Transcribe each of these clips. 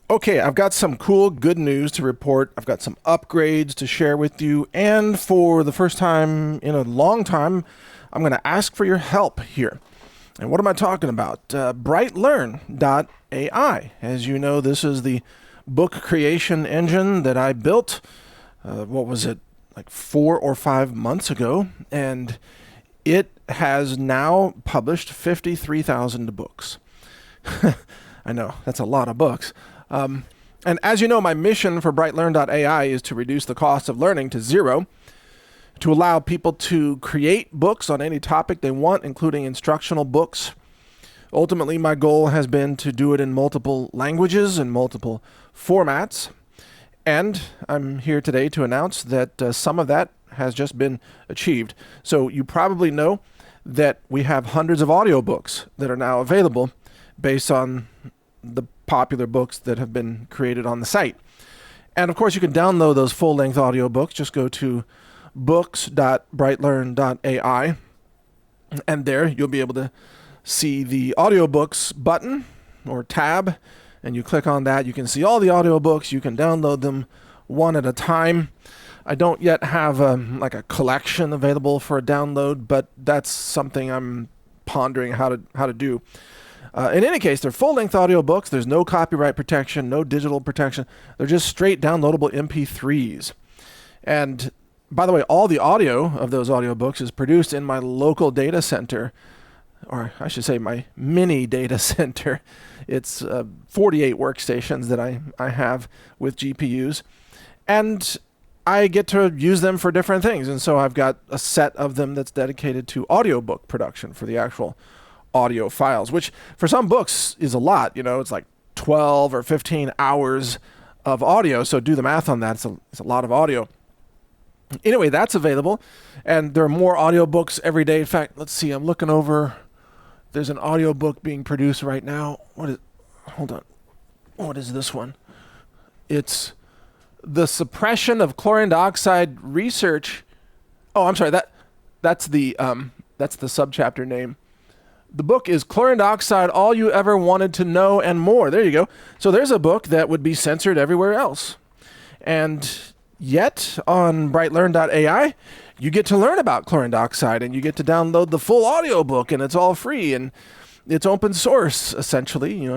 Okay, I've got some cool, good news to report. I've got some upgrades to share with you. And for the first time in a long time, I'm going to ask for your help here. And what am I talking about? BrightLearn.ai. As you know, this is the book creation engine that I built. Like 4 or 5 months ago? And it has now published 53,000 books. I know, that's a lot of books. And as you know, my mission for BrightLearn.ai is to reduce the cost of learning to zero, to allow people to create books on any topic they want, including instructional books. Ultimately, my goal has been to do it in multiple languages and multiple formats. And I'm here today to announce that some of that has just been achieved. So you probably know that we have hundreds of audiobooks that are now available based on the popular books that have been created on the site. And of course, you can download those full-length audiobooks. Just go to books.brightlearn.ai, and there you'll be able to see the audiobooks button or tab, and you click on that. You can see all the audiobooks. You can download them one at a time. I don't yet have a collection available for a download, but that's something I'm pondering how to do. In any case, they're full-length audiobooks. There's no copyright protection, no digital protection. They're just straight downloadable MP3s. And by the way, all the audio of those audiobooks is produced in my local data center, or I should say my mini data center. It's 48 workstations that I have with GPUs. And I get to use them for different things. And so I've got a set of them that's dedicated to audiobook production for the actual audio files, which for some books is a lot. It's like 12 or 15 hours of audio. So do the math on that. It's a lot of audio. Anyway, that's available. And there are more audiobooks every day. In fact, let's see, I'm looking over. There's an audiobook being produced right now. Hold on. What is this one? It's The Suppression of Chlorine Dioxide Research. Oh, I'm sorry. That's the subchapter name. The book is Chlorine Dioxide, All You Ever Wanted to Know and More. There you go. So there's a book that would be censored everywhere else. And yet, on BrightLearn.ai, you get to learn about chlorine dioxide, and you get to download the full audiobook, and it's all free, and it's open source, essentially.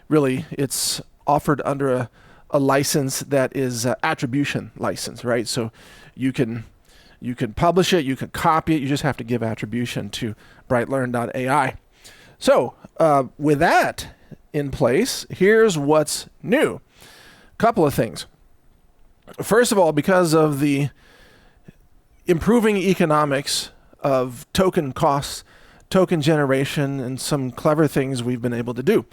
Really, it's offered under a license that is attribution license, right? So you can publish it, you can copy it, you just have to give attribution to BrightLearn.ai. So with that in place, here's what's new. Couple of things. First of all, because of the improving economics of token costs, token generation, and some clever things we've been able to do,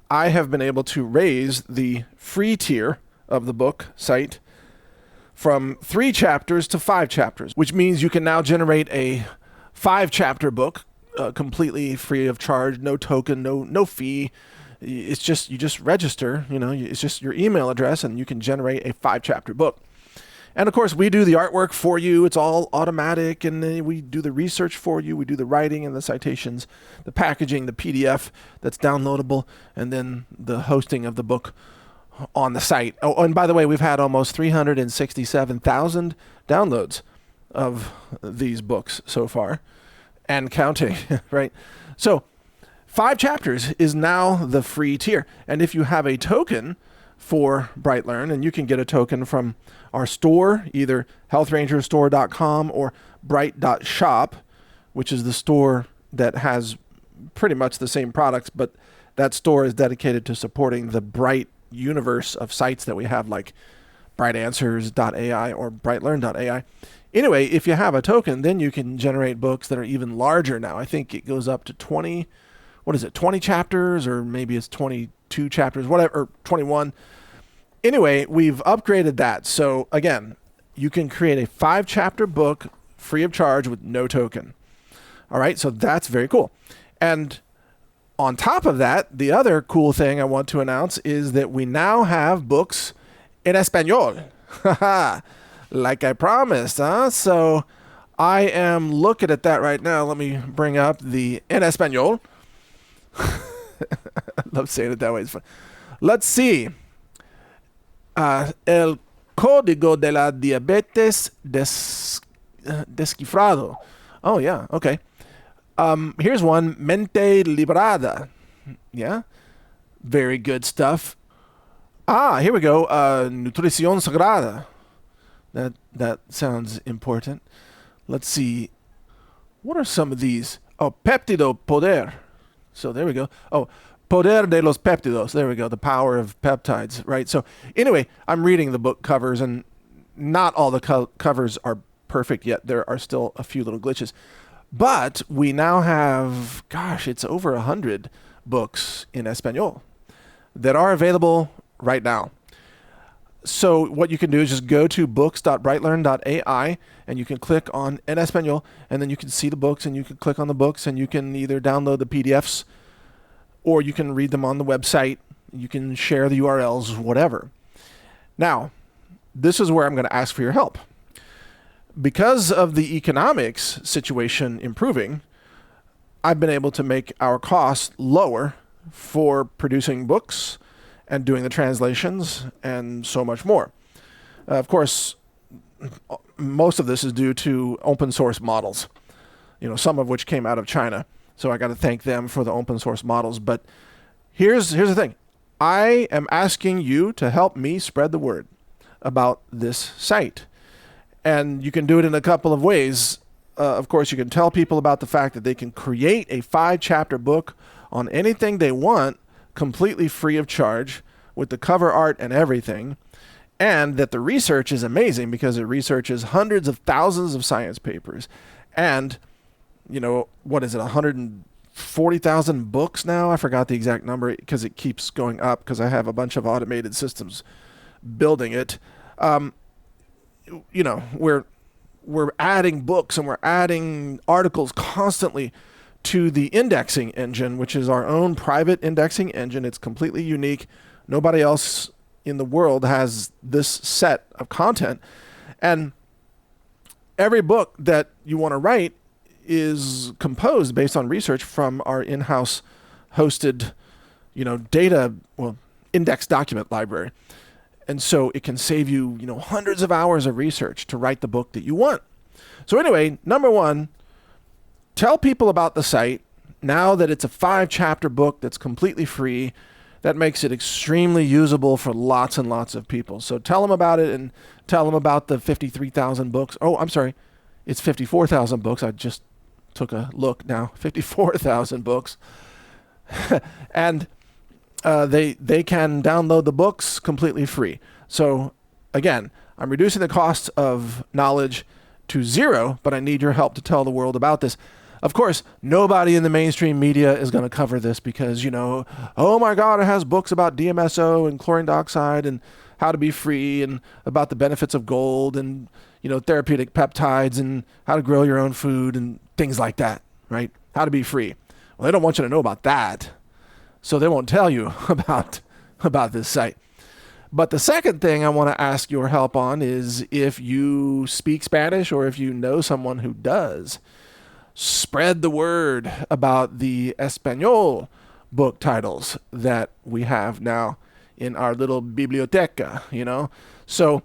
I have been able to raise the free tier of the book site from 3 chapters to 5 chapters, which means you can now generate a 5-chapter book completely free of charge, no token, no fee. It's just, you just register, it's just your email address, and you can generate a 5-chapter book. And of course, we do the artwork for you. It's all automatic, and then we do the research for you. We do the writing and the citations, the packaging, the PDF that's downloadable, and then the hosting of the book on the site. Oh, and by the way, we've had almost 367,000 downloads of these books so far, and counting, right? So 5 chapters is now the free tier. And if you have a token for BrightLearn, and you can get a token from our store, either healthrangerstore.com or bright.shop, which is the store that has pretty much the same products, but that store is dedicated to supporting the Bright universe of sites that we have, like brightanswers.ai or brightlearn.ai. Anyway, if you have a token, then you can generate books that are even larger now. I think it goes up to 20 chapters, or maybe it's 22 chapters, whatever, or 21. Anyway, we've upgraded that. So again, you can create a 5-chapter book free of charge with no token. All right, so that's very cool. And on top of that, the other cool thing I want to announce is that we now have books in Español. Like I promised, huh? So I am looking at that right now. Let me bring up the En Español. I love saying it that way. It's fun. Let's see. El código de la diabetes descifrado. Oh, yeah, okay. Here's one, mente librada. Yeah, very good stuff. Here we go, nutrición sagrada. That sounds important. Let's see. What are some of these? Oh, péptido poder. So there we go. Oh, poder de los péptidos. There we go. The power of peptides, right? So anyway, I'm reading the book covers, and not all the covers are perfect yet. There are still a few little glitches. But we now have, it's over 100 books in Español that are available right now. So what you can do is just go to books.brightlearn.ai, and you can click on En Español, and then you can see the books, and you can click on the books, and you can either download the PDFs or you can read them on the website. You can share the URLs, whatever. Now, this is where I'm going to ask for your help. Because of the economics situation improving, I've been able to make our costs lower for producing books and doing the translations and so much more. Of course, most of this is due to open source models, some of which came out of China. So I got to thank them for the open source models. But here's the thing. I am asking you to help me spread the word about this site. And you can do it in a couple of ways. Of course, you can tell people about the fact that they can create a 5-chapter book on anything they want, completely free of charge, with the cover art and everything, and that the research is amazing because it researches hundreds of thousands of science papers. And, 140,000 books now? I forgot the exact number because it keeps going up because I have a bunch of automated systems building it. We're adding books and we're adding articles constantly to the indexing engine, which is our own private indexing engine. It's completely unique. Nobody else in the world has this set of content. And every book that you want to write is composed based on research from our in-house hosted, index document library. And so it can save you, hundreds of hours of research to write the book that you want. So anyway, number one, tell people about the site now that it's a 5-chapter book that's completely free. That makes it extremely usable for lots and lots of people. So tell them about it and tell them about the 53,000 books. Oh, I'm sorry. It's 54,000 books. I just took a look now. 54,000 books. And they can download the books completely free. So again, I'm reducing the cost of knowledge to 0, but I need your help to tell the world about this. Of course, nobody in the mainstream media is going to cover this because, oh my God, it has books about DMSO and chlorine dioxide and how to be free and about the benefits of gold and, therapeutic peptides and how to grow your own food and things like that, right? How to be free. Well, they don't want you to know about that. So they won't tell you about this site. But the second thing I want to ask your help on is if you speak Spanish or if you know someone who does, spread the word about the Español book titles that we have now in our little biblioteca, So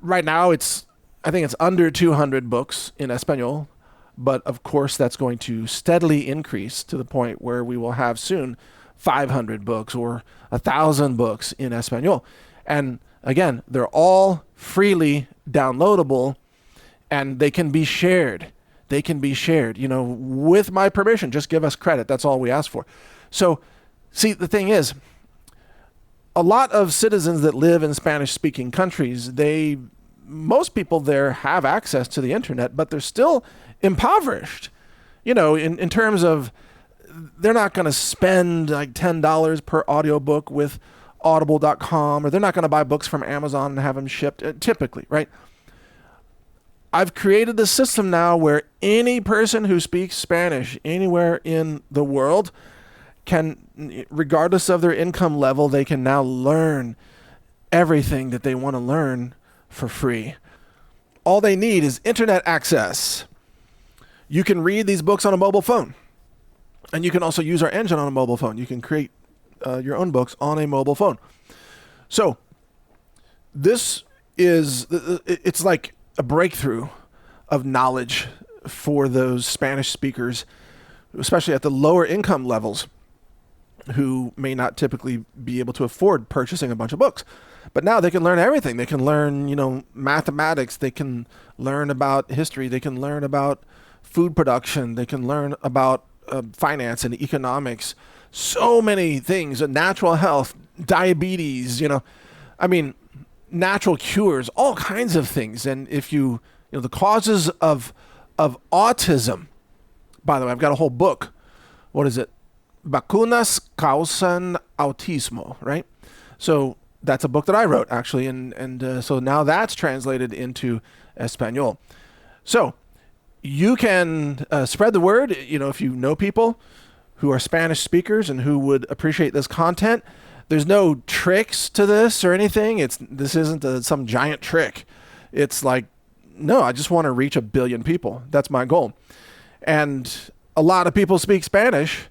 right now I think it's under 200 books in Español. But of course, that's going to steadily increase to the point where we will have soon 500 books or 1,000 books in Español. And again, they're all freely downloadable and they can be shared. They can be shared, with my permission. Just give us credit. That's all we ask for. So, see, the thing is, a lot of citizens that live in Spanish-speaking countries, most people there have access to the internet, but they're still impoverished, in terms of they're not going to spend like $10 per audiobook with audible.com, or they're not going to buy books from Amazon and have them shipped typically, right? I've created the system now where any person who speaks Spanish anywhere in the world can, regardless of their income level, they can now learn everything that they want to learn for free. All they need is internet access. You can read these books on a mobile phone. And you can also use our engine on a mobile phone. You can create your own books on a mobile phone. So this it's like a breakthrough of knowledge for those Spanish speakers, especially at the lower income levels, who may not typically be able to afford purchasing a bunch of books. But now they can learn everything. They can learn, mathematics. They can learn about history. They can learn about food production. They can learn about finance and economics. So many things, natural health, diabetes, natural cures, all kinds of things. And if the causes of autism, by the way, I've got a whole book. What is it? Vacunas causan autismo, right? So that's a book that I wrote, actually. And so now that's translated into Español. So you can spread the word, if you know people who are Spanish speakers and who would appreciate this content. There's no tricks to this or anything. This isn't some giant trick. It's like, no, I just want to reach 1 billion people. That's my goal. And a lot of people speak Spanish.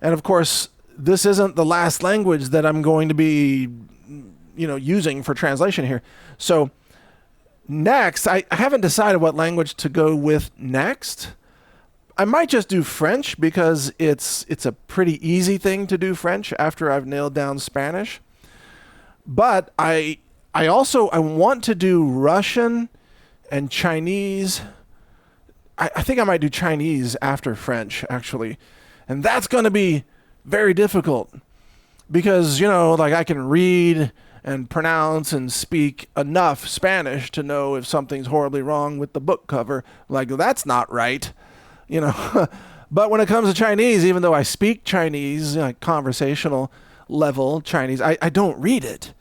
And of course, this isn't the last language that I'm going to be, using for translation here. So next, I haven't decided what language to go with next. I might just do French because it's a pretty easy thing to do French after I've nailed down Spanish. But I want to do Russian and Chinese. I think I might do Chinese after French, actually. And that's going to be very difficult because, I can read and pronounce and speak enough Spanish to know if something's horribly wrong with the book cover. Like, that's not right. But when it comes to Chinese, even though I speak Chinese, conversational level Chinese, I don't read it.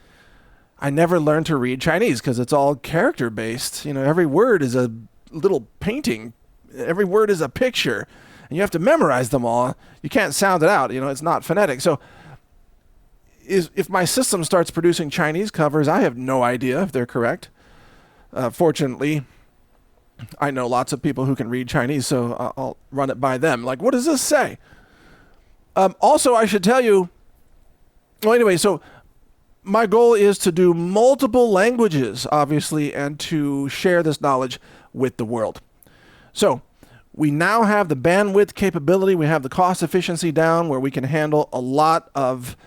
I never learned to read Chinese because it's all character based. Every word is a little painting. Every word is a picture, and you have to memorize them all. You can't sound it out. It's not phonetic. So if my system starts producing Chinese covers, I have no idea if they're correct. Fortunately, I know lots of people who can read Chinese, so I'll run it by them. Like, what does this say? Also, I should tell you, so my goal is to do multiple languages, obviously, and to share this knowledge with the world. So we now have the bandwidth capability. We have the cost efficiency down where we can handle a lot of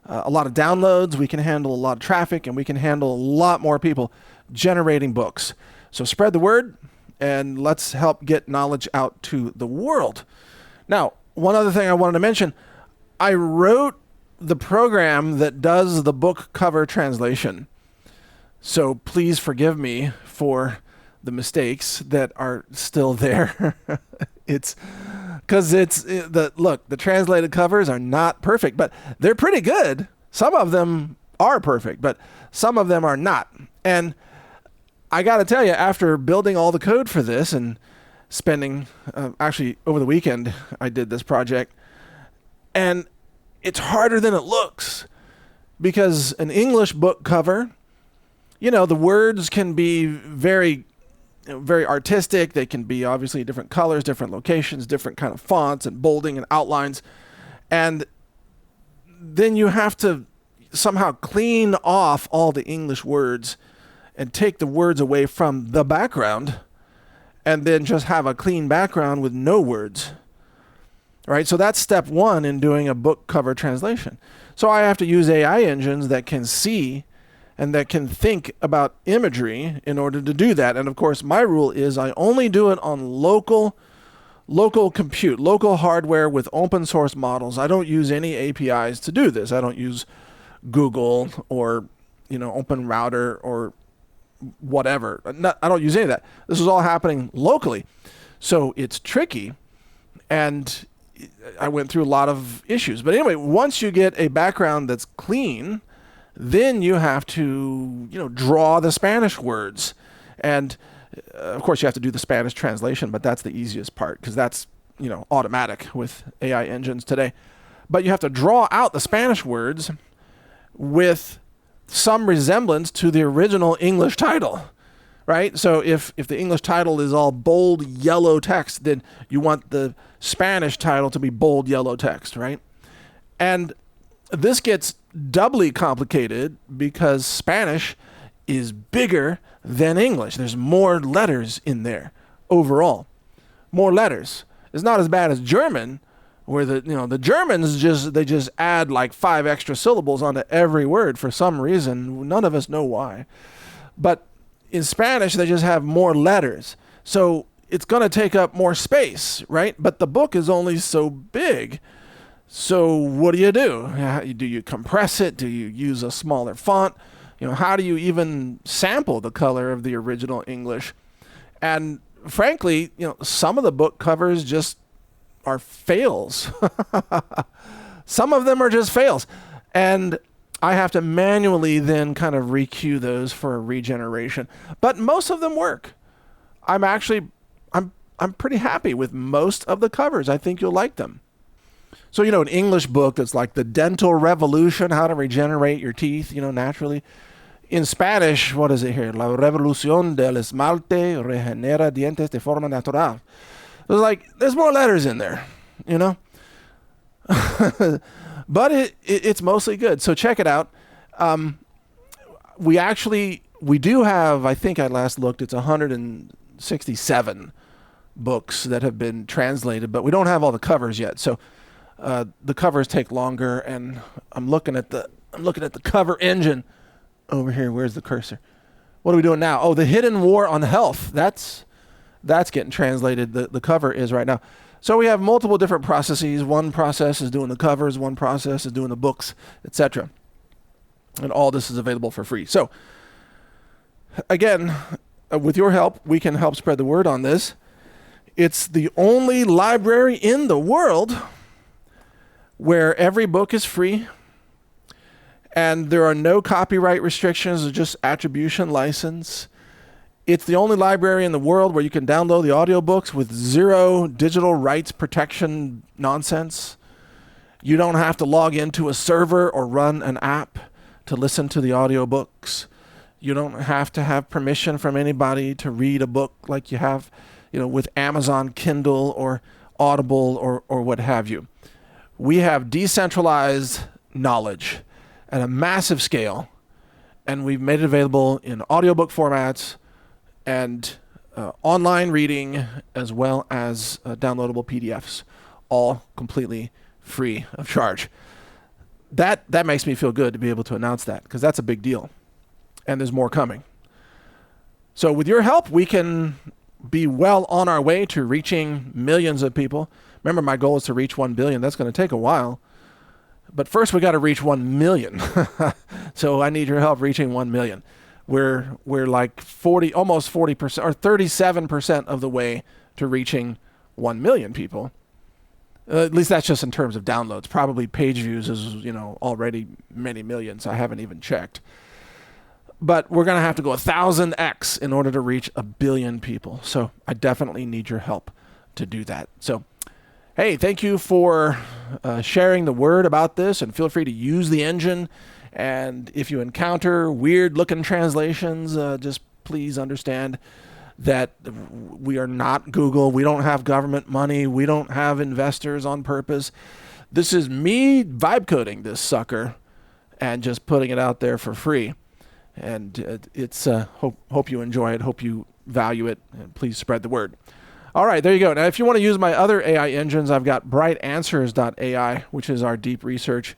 downloads. We can handle a lot of traffic, and we can handle a lot more people generating books. So spread the word. And let's help get knowledge out to the world. Now, one other thing I wanted to mention, I wrote the program that does the book cover translation. So please forgive me for the mistakes that are still there. The translated covers are not perfect, but they're pretty good. Some of them are perfect, but some of them are not. And I got to tell you, after building all the code for this and spending, actually over the weekend, I did this project, and it's harder than it looks because an English book cover, the words can be very, very artistic. They can be obviously different colors, different locations, different kind of fonts and bolding and outlines. And then you have to somehow clean off all the English words and take the words away from the background and then just have a clean background with no words. Right? So that's step one in doing a book cover translation. So I have to use AI engines that can see and that can think about imagery in order to do that. And of course, my rule is I only do it on local compute, local hardware with open source models. I don't use any APIs to do this. I don't use Google or, Open Router or whatever. I don't use any of that. This is all happening locally. So it's tricky. And I went through a lot of issues. But anyway, once you get a background that's clean, then you have to, draw the Spanish words. And of course, you have to do the Spanish translation, but that's the easiest part because that's, automatic with AI engines today. But you have to draw out the Spanish words with some resemblance to the original English title, right? So if the English title is all bold yellow text, then you want the Spanish title to be bold yellow text, right? And this gets doubly complicated because Spanish is bigger than English. There's more letters in there overall. More letters. It's not as bad as German, where the Germans just add like 5 extra syllables onto every word for some reason. None of us know why. But in Spanish, they just have more letters. So it's going to take up more space, right? But the book is only so big. So what do? Do you compress it? Do you use a smaller font? How do you even sample the color of the original English? And frankly, some of the book covers just are fails. Some of them are just fails. And I have to manually then kind of requeue those for a regeneration. But most of them work. I'm pretty happy with most of the covers. I think you'll like them. So, an English book that's like The Dental Revolution, How to Regenerate Your Teeth, naturally. In Spanish, what is it here? La revolución del esmalte regenera dientes de forma natural. There's more letters in there, But it's mostly good. So check it out. We do have, I think I last looked, it's 167 books that have been translated, but we don't have all the covers yet. So the covers take longer, and I'm looking at the cover engine over here. Where's the cursor? What are we doing now? Oh, The Hidden War on Health. That's getting translated. The cover is right now. So we have multiple different processes. One process is doing the covers, one process is doing the books, etc. And all this is available for free. So again, with your help, we can help spread the word on this. It's the only library in the world where every book is free and there are no copyright restrictions, or just attribution license. It's the only library in the world where you can download the audiobooks with 0 digital rights protection nonsense. You don't have to log into a server or run an app to listen to the audiobooks. You don't have to have permission from anybody to read a book like you have, with Amazon Kindle or Audible or what have you. We have decentralized knowledge at a massive scale, and we've made it available in audiobook formats and online reading, as well as downloadable PDFs, all completely free of charge. That makes me feel good to be able to announce that, because that's a big deal, and there's more coming. So with your help, we can be well on our way to reaching millions of people. Remember, my goal is to reach 1 billion. That's going to take a while. But first, we got to reach 1 million. So I need your help reaching 1 million. We're like almost 40% or 37% of the way to reaching 1 million people. At least that's just in terms of downloads. Probably page views is, already many millions. I haven't even checked. But we're going to have to go 1,000x in order to reach 1 billion people. So I definitely need your help to do that. So, hey, thank you for sharing the word about this, and feel free to use the engine. And if you encounter weird-looking translations, just please understand that we are not Google. We don't have government money. We don't have investors on purpose. This is me vibe coding this sucker and just putting it out there for free. And it's hope you enjoy it. Hope you value it. And please spread the word. All right, there you go. Now, if you want to use my other AI engines, I've got BrightAnswers.ai, which is our deep research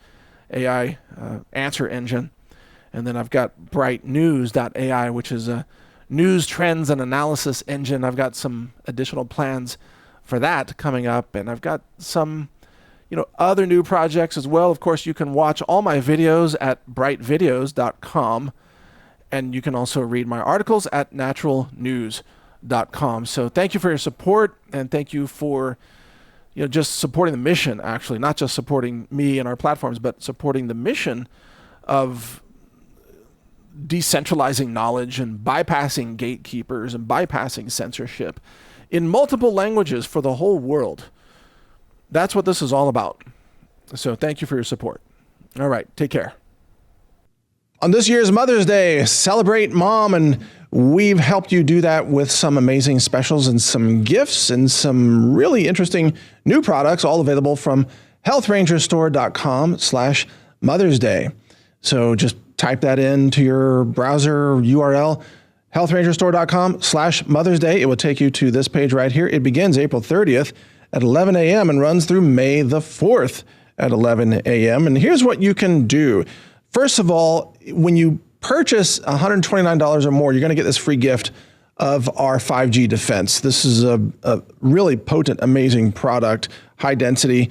AI answer engine. And then I've got BrightNews.ai, which is a news trends and analysis engine. I've got some additional plans for that coming up. And I've got some, other new projects as well. Of course, you can watch all my videos at brightvideos.com. And you can also read my articles at naturalnews.com. So thank you for your support, and thank you for just supporting the mission, actually, not just supporting me and our platforms, but supporting the mission of decentralizing knowledge and bypassing gatekeepers and bypassing censorship in multiple languages for the whole world. That's what this is all about. So thank you for your support. All right, take care. On this year's Mother's Day, celebrate Mom, and we've helped you do that with some amazing specials and some gifts and some really interesting new products, all available from healthrangerstore.com/Mother's Day. So just type that into your browser URL, healthrangerstore.com/Mother's Day. It will take you to this page right here. It begins April 30th at 11 a.m. and runs through May the 4th at 11 a.m. And here's what you can do. First of all, when you purchase $129 or more, you're going to get this free gift of our 5G defense. This is a really potent, amazing product, high density.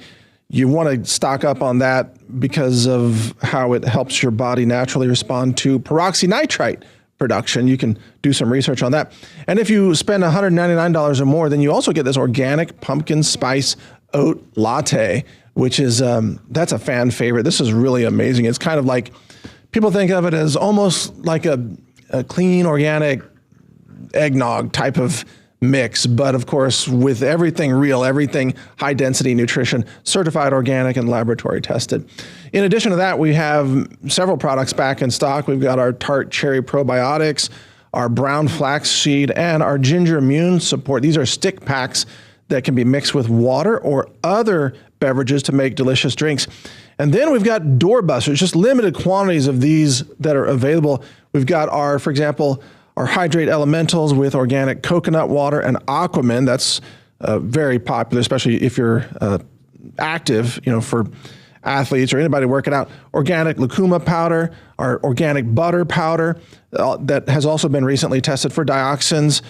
You want to stock up on that because of how it helps your body naturally respond to peroxynitrite production. You can do some research on that. And if you spend $199 or more, then you also get this organic pumpkin spice oat latte, which is, that's a fan favorite. This is really amazing. It's kind of like, people think of it as almost like a clean, organic eggnog type of mix, but of course with everything real, everything high density nutrition, certified organic and laboratory tested. In addition to that, we have several products back in stock. We've got our tart cherry probiotics, our brown flaxseed, and our ginger immune support. These are stick packs that can be mixed with water or other beverages to make delicious drinks. And then we've got doorbusters, just limited quantities of these that are available. We've got our, for example, our Hydrate Elementals with organic coconut water and Aquaman. That's very popular, especially if you're active, for athletes or anybody working out. Organic lucuma powder, our organic butter powder that has also been recently tested for dioxins,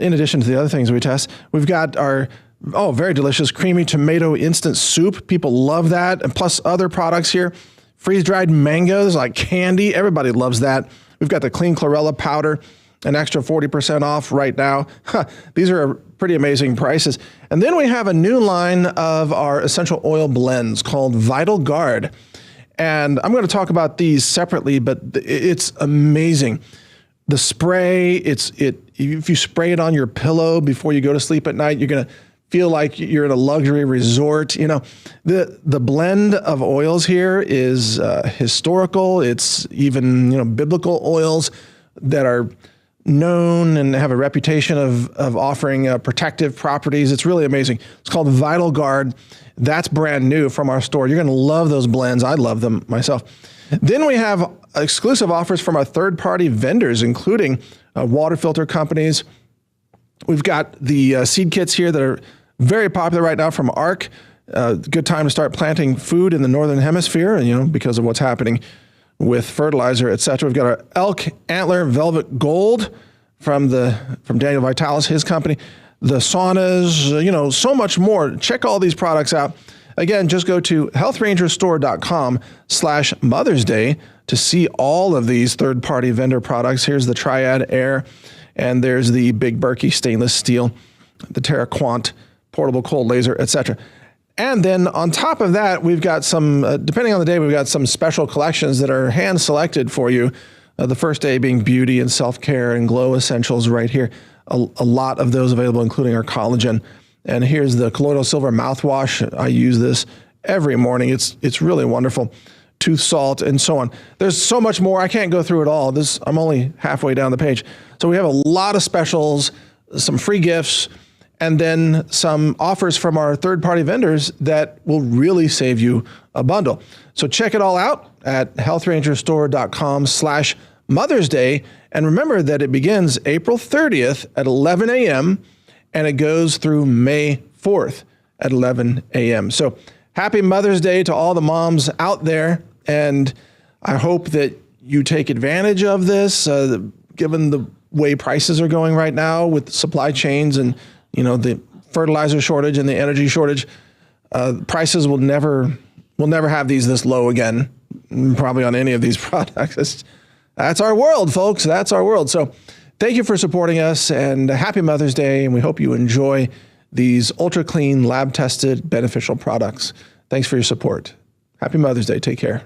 in addition to the other things we test. We've got our very delicious creamy tomato instant soup. People love that. And plus other products here. Freeze-dried mangoes like candy. Everybody loves that. We've got the clean chlorella powder, an extra 40% off right now. These are pretty amazing prices. And then we have a new line of our essential oil blends called Vital Guard. And I'm going to talk about these separately, but it's amazing. The spray, if you spray it on your pillow before you go to sleep at night, you're going to feel like you're in a luxury resort. The blend of oils here is historical. It's even, biblical oils that are known and have a reputation of offering protective properties. It's really amazing. It's called Vital Guard. That's brand new from our store. You're going to love those blends. I love them myself. Then we have exclusive offers from our third-party vendors, including water filter companies. We've got the seed kits here that are very popular right now from ARC. Good time to start planting food in the Northern Hemisphere, because of what's happening with fertilizer, et cetera. We've got our Elk Antler Velvet Gold from Daniel Vitalis, his company. The saunas, so much more. Check all these products out. Again, just go to healthrangerstore.com/Mother's Day to see all of these third-party vendor products. Here's the Triad Air, and there's the Big Berkey stainless steel, the TerraQuant portable cold laser, etc. And then on top of that, we've got some, depending on the day, we've got some special collections that are hand-selected for you. The first day being beauty and self-care and glow essentials right here. A lot of those available, including our collagen. And here's the colloidal silver mouthwash. I use this every morning. It's really wonderful. Tooth salt and so on. There's so much more. I can't go through it all. I'm only halfway down the page. So we have a lot of specials, some free gifts, and then some offers from our third-party vendors that will really save you a bundle. So check it all out at healthrangerstore.com/Mother's Day. And remember that it begins April 30th at 11 a.m. and it goes through May 4th at 11 a.m. So happy Mother's Day to all the moms out there. And I hope that you take advantage of this, given the way prices are going right now with supply chains and the fertilizer shortage and the energy shortage. Prices will never have these this low again, probably on any of these products. That's our world, folks. That's our world. So thank you for supporting us, and happy Mother's Day. And we hope you enjoy these ultra clean, lab tested, beneficial products. Thanks for your support. Happy Mother's Day. Take care.